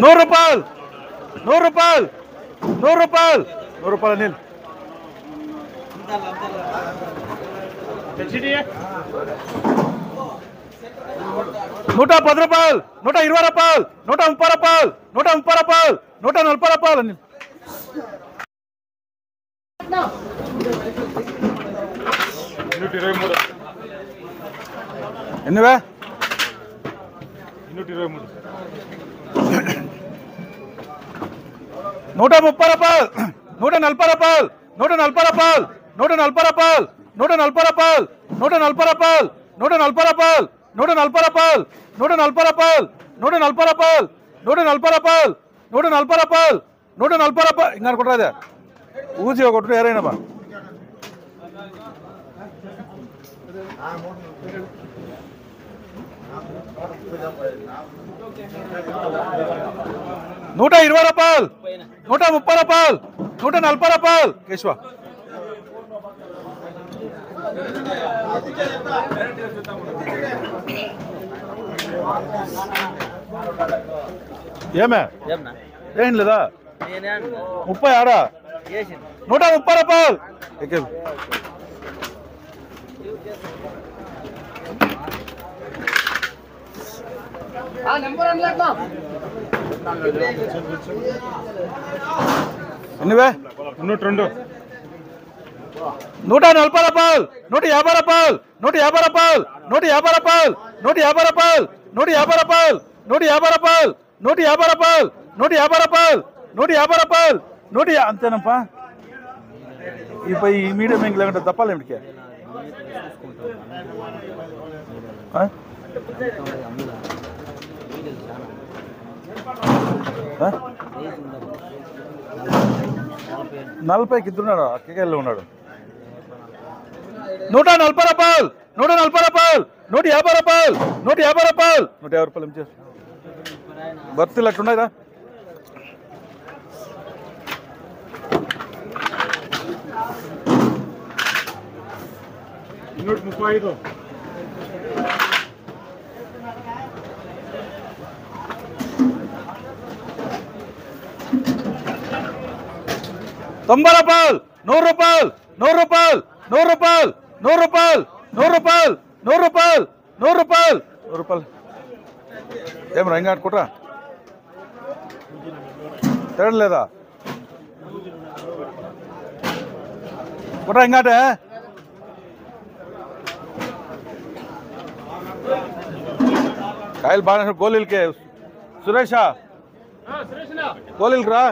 100 రూపాయలు 100 రూపాయలు 100 రూపాయలు 100 రూపాయలు అనిల్ 110 రూపాయలు 120 రూపాయలు 130 రూపాయలు 130 రూపాయలు 140 రూపాయలు అనిల్ ఎన్నివే 130 రూపాయలు 140 రూపాయలు 140 రూపాయలు 140 రూపాయలు 140 రూపాయలు 140 రూపాయలు 140 రూపాయలు 140 రూపాయలు 140 రూపాయలు 140 రూపాయలు 140 రూపాయలు 140 రూపాయలు 140 రూపాయలు ఇంకా అనుకుంటారా ఊసి ఒకటి ఏరైనా బా 120 రూపాయలు 130 రూపాయలు 140 రూపాయలు కేశవ ఏమే ఏం లేదా 30 ఆడా 130 రూపాయలు ఎన్నివే 102 140 రూపాయలు 150 రూపాయలు 150 రూపాయలు 150 రూపాయలు 150 రూపాయలు 150 రూపాయలు 150 రూపాయలు 150 రూపాయలు 150 రూపాయలు 150 రూపాయలు 100 అంతేనప్పా ఈ మీడియం ఇంక లేకుంటే తప్పాలి ఏమిటికే నలభైకి ఇద్దరున్నాడు అక్కకెళ్ళి ఉన్నాడు 140 రూపాయలు 140 రూపాయలు 150 రూపాయలు 150 రూపాయలు 150 రూపాయలు ఏం చేస్తారు భర్తీలు అట్లున్నాయిరా తొంభై రూపాయలు 100 రూపాయలు 100 రూపాయలు 100 రూపాయలు 100 రూపాయలు 100 రూపాయలు 100 రూపాయలు 100 రూపాయలు 100 రూపాయలు ఏం రంగా ఆడుకుంటా తేడలేదా కుట్రా ఇంకాటే కాయలు బాగా గోళీలకే సురేషా గోళీలకి రా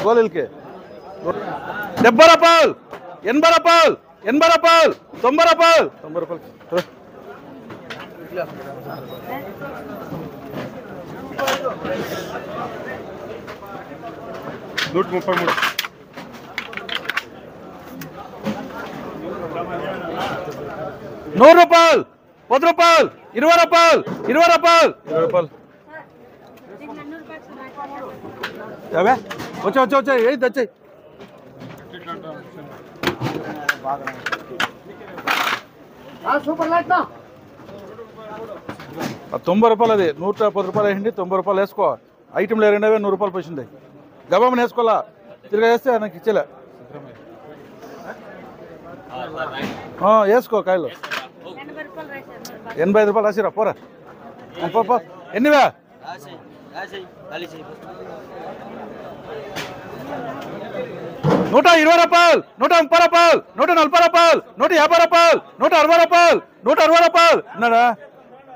గోళీలకి 70 రూపాయలు 80 రూపాయలు 80 రూపాయలు 90 రూపాయలు 90 రూపాయలు 133 100 రూపాయలు 10 రూపాయలు 20 రూపాయలు 20 రూపాయలు 20 రూపాయలు అవే వచ్చా ఏది వచ్చాయి 90 రూపాయలు అది 110 రూపాయలు వేయండి 90 రూపాయలు వేసుకో ఐటెంలు 100 రూపాయలు పోసింది గబామని వేసుకోవాలా తిరిగా వేస్తే నాకు ఇచ్చేలే వేసుకో కాయలు 85 రూపాయలు రాసిరా పోరా ఎన్నివా 120 రూపాయలు 130 రూపాయలు 140 రూపాయలు 150 రూపాయలు 160 రూపాయలు 160 రూపాయలు என்னடா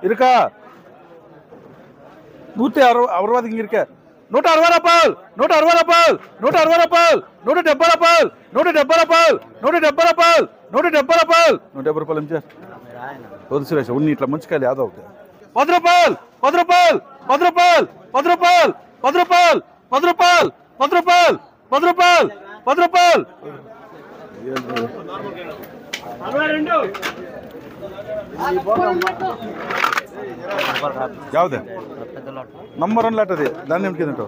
இருக்கா 160 இங்க இருக்க 160 ரூபாயல் 160 ரூபாயல் 160 ரூபாயல் 170 ரூபாயல் 170 ரூபாయல் 170 రూపాయలు 170 రూపాయలు 170 రూపాయలు ఏం చేస్తారు వద్దు సురేష్ ఉన్ని ఇట్లా ముంచుకాయలు యాదో ఒకటి 10 రూపాయలు 10 రూపాయలు 10 రూపాయలు 10 రూపాయలు 10 రూపాయలు 10 రూపాయలు 10 రూపాయలు 10 రూపాయలు 10 రూపాయలు ಯಾವ್ದು ನಂಬರ್ 1 ಲಾಟ್ ಅದೇ ದಾನಿ ಉಂಟು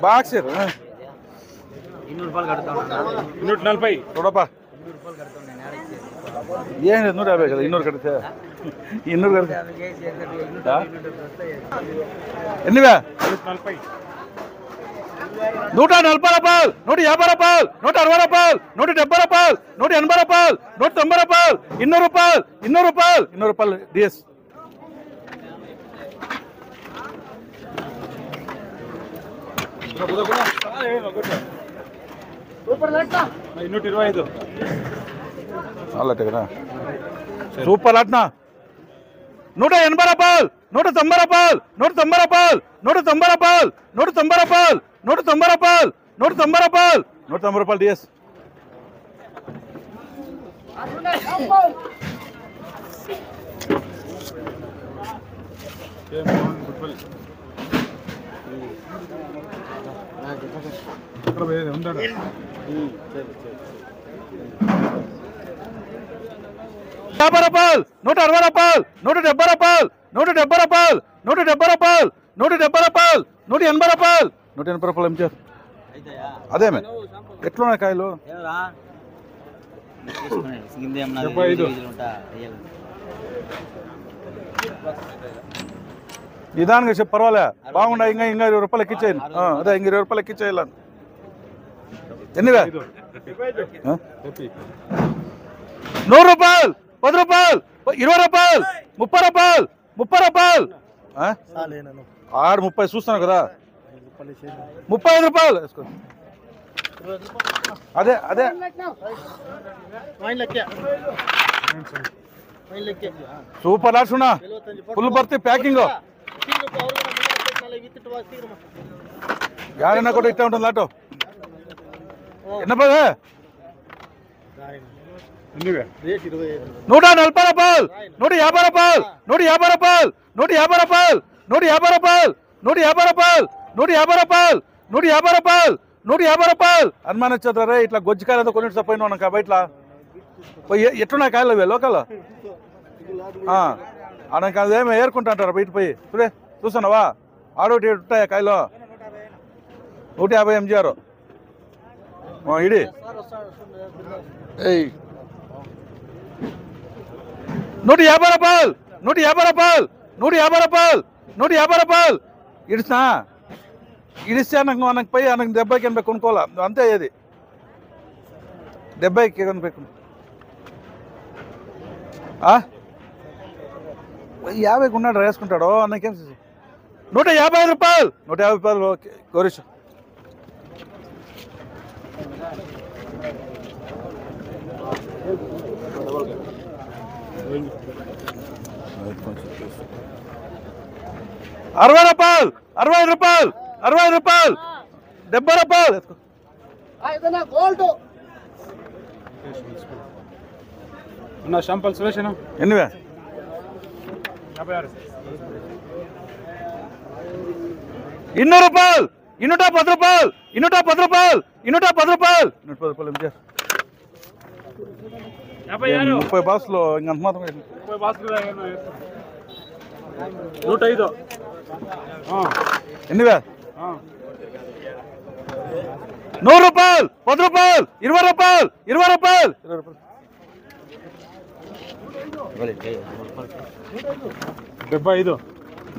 ಬಾಕ್ಸ್ 240 ನೋಡಪ್ಪ 240 ಏನು 150 కదా 200 కడితే 200 కడితే ఎన్నివే 140 రూపాయలు 150 రూపాయలు 160 రూపాయలు 170 రూపాయలు 180 రూపాయలు 190 రూపాయలు 200 రూపాయలు 200 రూపాయలు 200 రూపాయలు డిఎస్ సూపర్ అట్నా 180 రూపాయలు 190 రూపాయలు 190 రూపాయలు 190 రూపాయలు 190 రూపాయలు 190 రూపాయలు 190 రూపాయలు 190 రూపాయలు డిఎస్ రూపాయలు 160 రూపాయలు 170 రూపాయలు 170 రూపాయలు 170 రూపాయలు 170 రూపాయలు 180 రూపాయలు 180 రూపాయలు ఏం చేస్తారు అదేమే ఎట్లున్నాయి కాయలు నిదానంగా చెప్పు పర్వాలే బాగుండా ఇంకా 20 రూపాయలు ఎక్కిచ్చేయండి అదే ఇంక 20 రూపాయలు ఎక్కిచ్చేయాలని ఎన్నివే 100 రూపాయలు 10 రూపాయలు 20 రూపాయలు 30 రూపాయలు 30 రూపాయలు ఆడు 30 చూస్తాను కదా 35 రూపాయలు అదే అదే సూపర్ లాట్సున్నా ఫుల్ భర్తీ ప్యాకింగ్ యాడన్నా కూడా ఇట్లా ఉంటుంది లాటో ఎన్న పదే 140 రూపాయలు 150 రూపాయలు 150 రూపాయలు 150 రూపాయలు 150 రూపాయలు 150 రూపాయలు 150 రూపాయలు 150 రూపాయలు 150 రూపాయలు అనుమానం వచ్చేద్దరే ఇట్లా గొజ్జికాయలు కొన్నిటి పోయినా ఉన్నాం బయట పోయి ఎట్లున్నాయి కాయలు అవి లోకల్ ఆడకి అదేమో ఏరుకుంటా అంటారు బయట పోయి చూడే చూస్తున్నావా ఆడోటి ఉంటాయా కాయలు 150 ఎంజీఆర్ ఇడి 150 రూపాయలు 150 రూపాయలు 150 రూపాయలు 150 రూపాయలు ఇడిచినా ఇడిస్తే నాకు పోయి నాకు 70కి 80 కొనుక్కోవాలా అంతే ఏది 70కి 80 50కి ఉన్నాడు వేసుకుంటాడు అన్నకేం 150 రూపాయలు 150 రూపాయలు గౌరీష్ అరవై రూపాయలు 65 రూపాయలు 65 రూపాయలు 70 రూపాయలు శాంపల్స్ వేసాను ఎన్నివే 200 రూపాయలు 210 రూపాయలు 210 రూపాయలు 210 రూపాయలు 110 రూపాయలు 30 బాక్సులు ఇంకంత మాత్రం 105 ఎన్నివే 100 రూపాయలు 10 రూపాయలు 20 రూపాయలు 20 రూపాయలు 75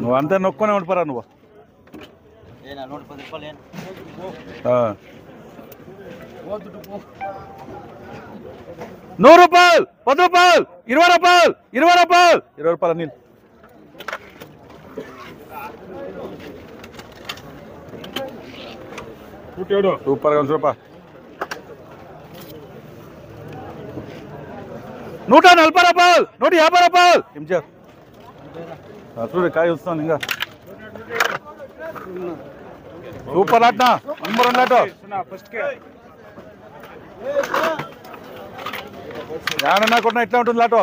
నువ్వు అంతా నొక్కునే ఉండిపోరా నువ్వు 100 రూపాయలు 10 రూపాయలు 20 రూపాయలు 20 రూపాయలు 20 రూపాయలు నీళ్ళు సూపర్ గా రూపాయలు 140 రూపాయలు 150 రూపాయలు ఏం చేయాలి చూడు కాయ వస్తాను ఇంకా సూపర్ లాట్నా నంబర్ 1 లాటో ఏడన్నా కొట్టినా ఇట్లా ఉంటుంది లాటో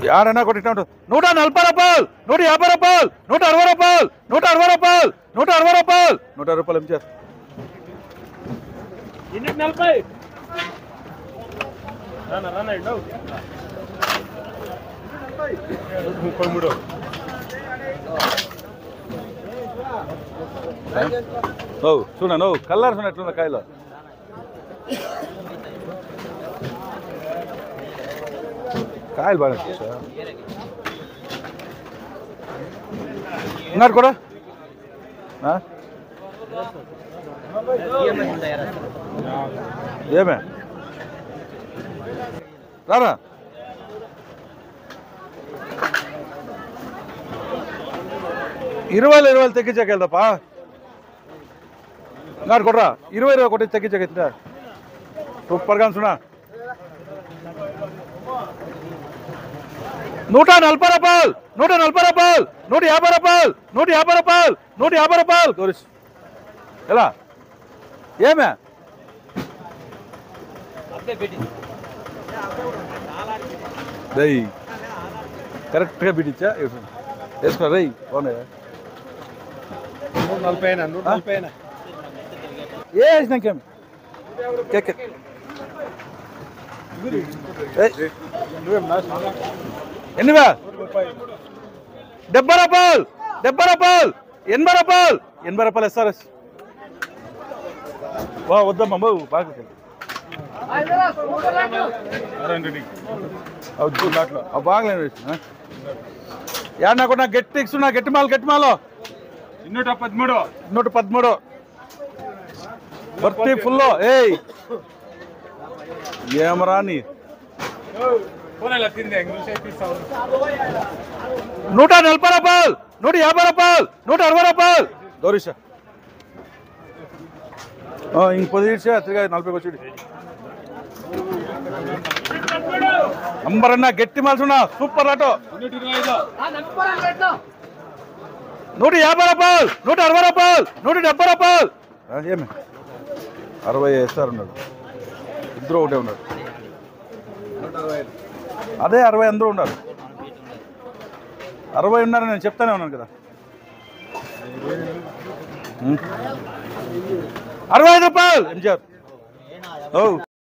ఏడన్నా కొట్టి ఇట్లా ఉంటుంది 140 రూపాయలు 150 రూపాయలు 160 రూపాయలు 160 రూపాయలు 160 రూపాయలు 160 రూపాయలు ఏం చేస్తారు 33 చూడ కలర్ ఎట్లున్న కాయలు కాయలు బాగా ఉన్నారు కూడా ఏమే రారా 20 తగ్గించాకెళ్దాపా నాడు కొడరా 20 కొట్టి తగ్గించాక సూపర్గా సునా 140 రూపాయలు 140 రూపాయలు 150 రూపాయలు 150 రూపాయలు 150 రూపాయలు గౌరీష్ ఎలా ఏమే రై కరెక్ట్గా బిడిచ్చా వేసుకో రై బాగున్నాయా ఏ వేసినాకేం కేక్ ఎన్నివా 70 రూపాయలు 80 రూపాయలు 80 రూపాయలు 80 రూపాయలు ఎస్ఆర్ఎస్ వా వద్దమ్మా బాగా బాగలేదు నాకు గట్టి ఇస్తున్నా గట్టి మాలో 113 భర్తీ ఫుల్లో ఏయ్ ఏమరా నీ 140 రూపాయలు 150 రూపాయలు 160 రూపాయలు గౌరీష ఇంక 10 తిరిగా 40 వచ్చి అంబరన్నా గట్టి మాల్సున్నా సూపర్ ఆటో 150 రూపాయలు 160 రూపాయలు 170 రూపాయలు ఏమి 60 వేస్తారు ఉన్నాడు ఇద్దరు ఒకటే ఉన్నాడు అదే 60 అందరూ ఉన్నారు 60 ఉన్నారని నేను చెప్తానే ఉన్నాను కదా 65 రూపాయలు ఎంజిఆర్